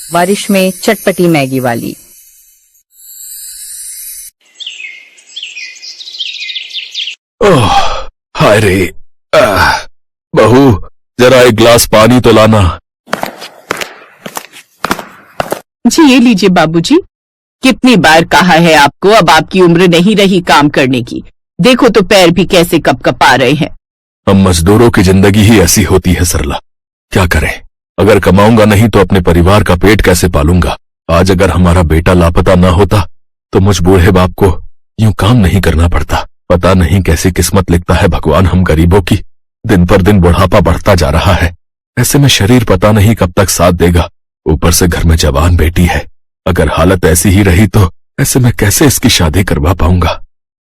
बारिश में चटपटी मैगी वाली। ओह, हाय रे। बहू, जरा एक गिलास पानी तो लाना। जी ये लीजिए बाबूजी। कितनी बार कहा है आपको, अब आपकी उम्र नहीं रही काम करने की। देखो तो पैर भी कैसे कपकपा रहे हैं। हम मजदूरों की जिंदगी ही ऐसी होती है सरला, क्या करें। अगर कमाऊंगा नहीं तो अपने परिवार का पेट कैसे पालूंगा। आज अगर हमारा बेटा लापता ना होता तो मुझ बूढ़े बाप को यूं काम नहीं करना पड़ता। पता नहीं कैसी किस्मत लिखता है भगवान हम गरीबों की। दिन पर दिन बुढ़ापा बढ़ता जा रहा है। ऐसे में शरीर पता नहीं कब तक साथ देगा। ऊपर से घर में जवान बेटी है। अगर हालत ऐसी ही रही तो ऐसे में कैसे इसकी शादी करवा पाऊंगा।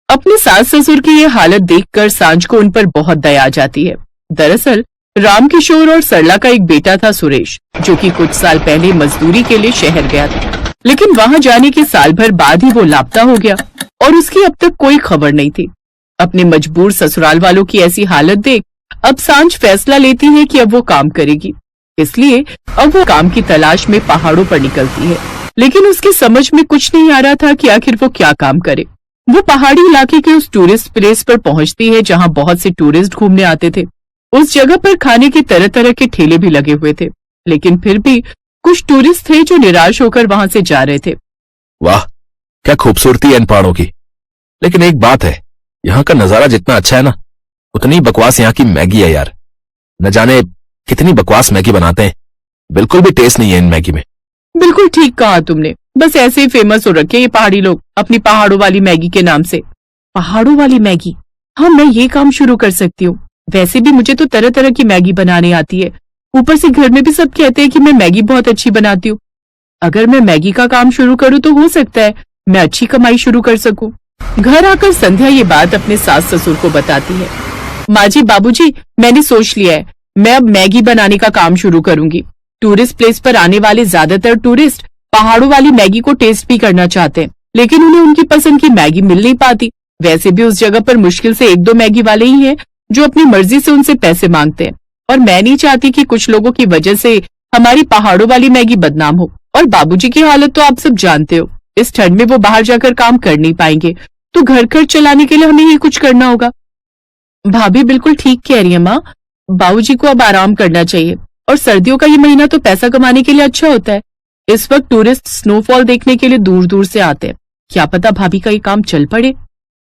अपने सास ससुर की ये हालत देखकर सांझ को उन पर बहुत दया आ जाती है। दरअसल रामकिशोर और सरला का एक बेटा था सुरेश, जो कि कुछ साल पहले मजदूरी के लिए शहर गया था, लेकिन वहां जाने के साल भर बाद ही वो लापता हो गया और उसकी अब तक कोई खबर नहीं थी। अपने मजबूर ससुराल वालों की ऐसी हालत देख अब सांझ फैसला लेती है कि अब वो काम करेगी। इसलिए अब वो काम की तलाश में पहाड़ों पर निकलती है, लेकिन उसकी समझ में कुछ नहीं आ रहा था कि आखिर वो क्या काम करे। वो पहाड़ी इलाके के उस टूरिस्ट प्लेस पर पहुंचती है जहां बहुत से टूरिस्ट घूमने आते थे। उस जगह पर खाने के तरह तरह के ठेले भी लगे हुए थे, लेकिन फिर भी कुछ टूरिस्ट थे जो निराश होकर वहां से जा रहे थे। वाह, क्या खूबसूरती है इन पहाड़ों की। लेकिन एक बात है, यहाँ का नजारा जितना अच्छा है ना, उतनी बकवास यहाँ की मैगी है यार। न जाने कितनी बकवास मैगी बनाते हैं, बिल्कुल भी टेस्ट नहीं है इन मैगी में। बिल्कुल ठीक कहा तुमने। बस ऐसे ही फेमस हो रखे ये पहाड़ी लोग अपनी पहाड़ों वाली मैगी के नाम से। पहाड़ों वाली मैगी, हाँ मैं ये काम शुरू कर सकती हूँ। वैसे भी मुझे तो तरह तरह की मैगी बनाने आती है। ऊपर से घर में भी सब कहते हैं कि मैं मैगी बहुत अच्छी बनाती हूँ। अगर मैं मैगी का काम शुरू करूँ तो हो सकता है मैं अच्छी कमाई शुरू कर सकूँ। घर आकर संध्या ये बात अपने सास ससुर को बताती है। माँ जी, बाबूजी, मैंने सोच लिया है, मैं अब मैगी बनाने का काम शुरू करूंगी। टूरिस्ट प्लेस पर आने वाले ज्यादातर टूरिस्ट पहाड़ों वाली मैगी को टेस्ट भी करना चाहते हैं, लेकिन उन्हें उनकी पसंद की मैगी मिल नहीं पाती। वैसे भी उस जगह पर मुश्किल से 1-2 मैगी वाले ही हैं जो अपनी मर्जी से उनसे पैसे मांगते हैं, और मैं नहीं चाहती कि कुछ लोगों की वजह से हमारी पहाड़ों वाली मैगी बदनाम हो। और बाबूजी की हालत तो आप सब जानते हो, इस ठंड में वो बाहर जाकर काम कर नहीं पाएंगे, तो घर खर्च चलाने के लिए हमें ही कुछ करना होगा। भाभी बिल्कुल ठीक कह रही है माँ, बाबूजी को अब आराम करना चाहिए, और सर्दियों का ये महीना तो पैसा कमाने के लिए अच्छा होता है। इस वक्त टूरिस्ट स्नोफॉल देखने के लिए दूर दूर से आते हैं। क्या पता भाभी का ये काम चल पड़े।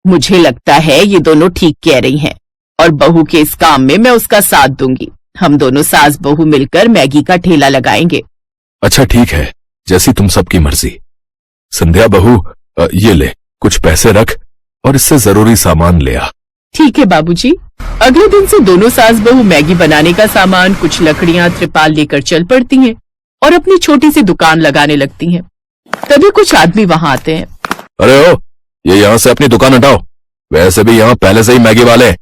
मुझे लगता है ये दोनों ठीक कह रही हैं, और बहू के इस काम में मैं उसका साथ दूंगी। हम दोनों सास बहू मिलकर मैगी का ठेला लगाएंगे। अच्छा ठीक है, जैसी तुम सबकी मर्जी। संध्या बहू, ये ले कुछ पैसे रख और इससे जरूरी सामान ले आ। ठीक है बाबूजी। अगले दिन से दोनों सास बहू मैगी बनाने का सामान, कुछ लकड़ियां, त्रिपाल लेकर चल पड़ती हैं और अपनी छोटी सी दुकान लगाने लगती हैं। तभी कुछ आदमी वहां आते हैं। अरे ओ, ये यहाँ से अपनी दुकान हटाओ। वैसे भी यहाँ पहले से ही मैगी वाले हैं,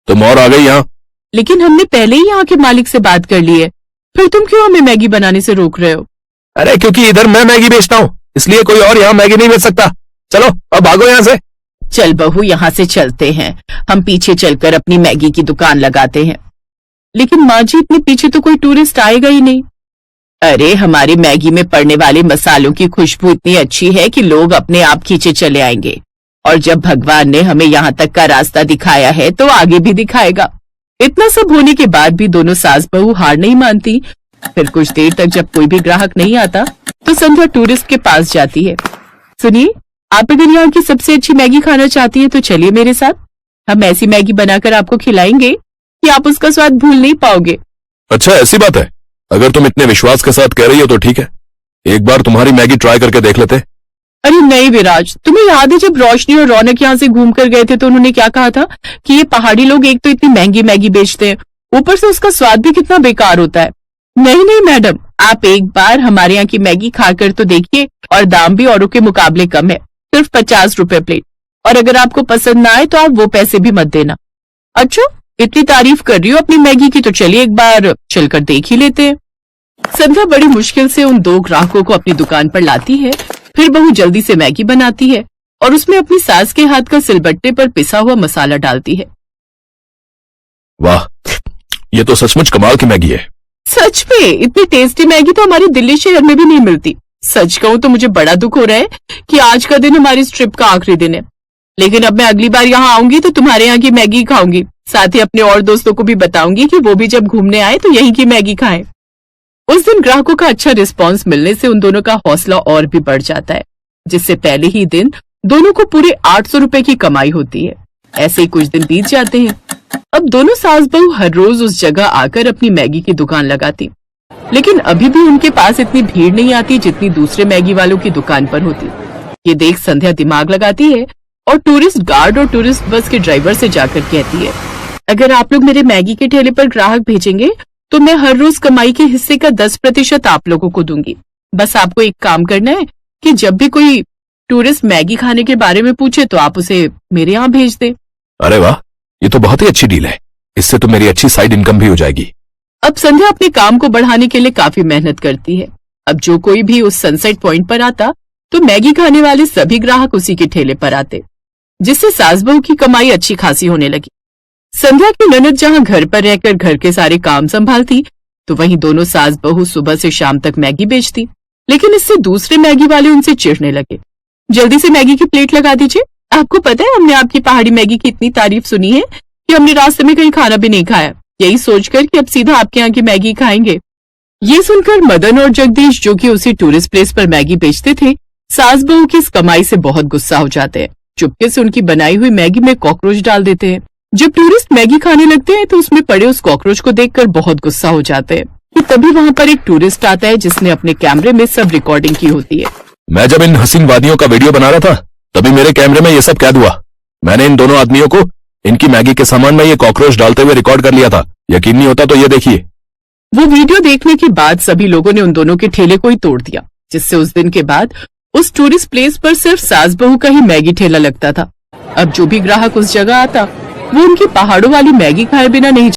तुम और आ गई यहाँ। लेकिन हमने पहले ही यहाँ के मालिक से बात कर ली है, फिर तुम क्यों हमें मैगी बनाने से रोक रहे हो? अरे क्योंकि इधर मैं मैगी बेचता हूँ, इसलिए कोई और यहाँ मैगी नहीं बेच सकता। चलो अब भागो यहाँ से। चल बहू, यहाँ से चलते हैं। हम पीछे चलकर अपनी मैगी की दुकान लगाते हैं। लेकिन माँ जी, इतने पीछे तो कोई टूरिस्ट आएगा ही नहीं। अरे हमारी मैगी में पड़ने वाले मसालों की खुशबू इतनी अच्छी है कि लोग अपने आप खींचे चले आएंगे, और जब भगवान ने हमें यहाँ तक का रास्ता दिखाया है तो आगे भी दिखाएगा। इतना सब होने के बाद भी दोनों सास बहू हार नहीं मानती। फिर कुछ देर तक जब कोई भी ग्राहक नहीं आता तो संध्या टूरिस्ट के पास जाती है। सुनिए, आप अगर यहाँ की सबसे अच्छी मैगी खाना चाहती हैं तो चलिए मेरे साथ। हम ऐसी मैगी बनाकर आपको खिलाएंगे कि आप उसका स्वाद भूल नहीं पाओगे। अच्छा ऐसी बात है, अगर तुम इतने विश्वास के साथ कह रही हो तो ठीक है, एक बार तुम्हारी मैगी ट्राई करके देख लेते। अरे नहीं विराज, तुम्हें याद है जब रोशनी और रौनक यहाँ से घूम कर गए थे तो उन्होंने क्या कहा था कि ये पहाड़ी लोग एक तो इतनी महंगी मैगी बेचते हैं, ऊपर से उसका स्वाद भी कितना बेकार होता है। नहीं नहीं मैडम, आप एक बार हमारे यहाँ की मैगी खाकर तो देखिए, और दाम भी औरों के मुकाबले कम है, सिर्फ 50 रुपए प्लेट। और अगर आपको पसंद ना आए तो आप वो पैसे भी मत देना। अच्छा, इतनी तारीफ कर रही हो अपनी मैगी की, तो चलिए एक बार चलकर देख ही लेते हैं। संध्या बड़ी मुश्किल से उन 2 ग्राहकों को अपनी दुकान पर लाती है। फिर बहू जल्दी से मैगी बनाती है और उसमें अपनी सास के हाथ का सिलबट्टे पर पिसा हुआ मसाला डालती है। वाह, ये तो सचमुच कमाल की मैगी है। सच में इतनी टेस्टी मैगी तो हमारे दिल्ली शहर में भी नहीं मिलती। सच कहूं तो मुझे बड़ा दुख हो रहा है कि आज का दिन हमारी इस ट्रिप का आखिरी दिन है। लेकिन अब मैं अगली बार यहाँ आऊंगी तो तुम्हारे यहाँ की मैगी खाऊंगी, साथ ही अपने और दोस्तों को भी बताऊंगी कि वो भी जब घूमने आए तो यहीं की मैगी खाएं। उस दिन ग्राहकों का अच्छा रिस्पांस मिलने से उन दोनों का हौसला और भी बढ़ जाता है, जिससे पहले ही दिन दोनों को पूरे 800 रुपए की कमाई होती है। ऐसे ही कुछ दिन बीत जाते हैं। अब दोनों सास बहू हर रोज उस जगह आकर अपनी मैगी की दुकान लगाती, लेकिन अभी भी उनके पास इतनी भीड़ नहीं आती जितनी दूसरे मैगी वालों की दुकान पर होती। ये देख संध्या दिमाग लगाती है और टूरिस्ट गार्ड और टूरिस्ट बस के ड्राइवर से जाकर कहती है, अगर आप लोग मेरे मैगी के ठेले पर ग्राहक भेजेंगे तो मैं हर रोज कमाई के हिस्से का 10% आप लोगों को दूंगी। बस आपको एक काम करना है कि जब भी कोई टूरिस्ट मैगी खाने के बारे में पूछे तो आप उसे मेरे यहाँ भेज दे। अरे वाह, ये तो बहुत ही अच्छी डील है। इससे तो मेरी अच्छी साइड इनकम भी हो जाएगी। अब संध्या अपने काम को बढ़ाने के लिए काफी मेहनत करती है। अब जो कोई भी उस सनसेट पॉइंट पर आता तो मैगी खाने वाले सभी ग्राहक उसी के ठेले पर आते, जिससे सास बहू की कमाई अच्छी खासी होने लगी। संध्या की ननद जहाँ घर पर रहकर घर के सारे काम संभालती, तो वहीं दोनों सास बहू सुबह से शाम तक मैगी बेचती। लेकिन इससे दूसरे मैगी वाले उनसे चिढ़ने लगे। जल्दी से मैगी की प्लेट लगा दीजिए। आपको पता है हमने आपकी पहाड़ी मैगी की इतनी तारीफ सुनी है कि हमने रास्ते में कहीं खाना भी नहीं खाया, यही सोचकर कि अब सीधा आपके यहाँ की मैगी खाएंगे। ये सुनकर मदन और जगदीश, जो कि उसी टूरिस्ट प्लेस पर मैगी बेचते थे, सास बहू की इस कमाई से बहुत गुस्सा हो जाते हैं। चुपके से उनकी बनाई हुई मैगी में कॉकरोच डाल देते हैं। जब टूरिस्ट मैगी खाने लगते हैं तो उसमें पड़े उस कॉकरोच को देखकर बहुत गुस्सा हो जाते हैं। कि तभी वहाँ पर एक टूरिस्ट आता है जिसने अपने कैमरे में सब रिकॉर्डिंग की होती है। मैं जब इन हसीन वादियों का वीडियो बना रहा था तभी मेरे कैमरे में ये सब कैद हुआ। मैंने इन दोनों आदमियों को इनकी मैगी के सामान में ये कॉकरोच डालते हुए रिकॉर्ड कर लिया था। यकीन नहीं होता तो ये देखिए। वो वीडियो देखने के बाद सभी लोगों ने उन दोनों के ठेले को ही तोड़ दिया, जिससे उस दिन के बाद उस टूरिस्ट प्लेस पर सिर्फ सास बहू का ही मैगी ठेला लगता था। अब जो भी ग्राहक उस जगह आता वो उनकी पहाड़ों वाली मैगी खाए बिना नहीं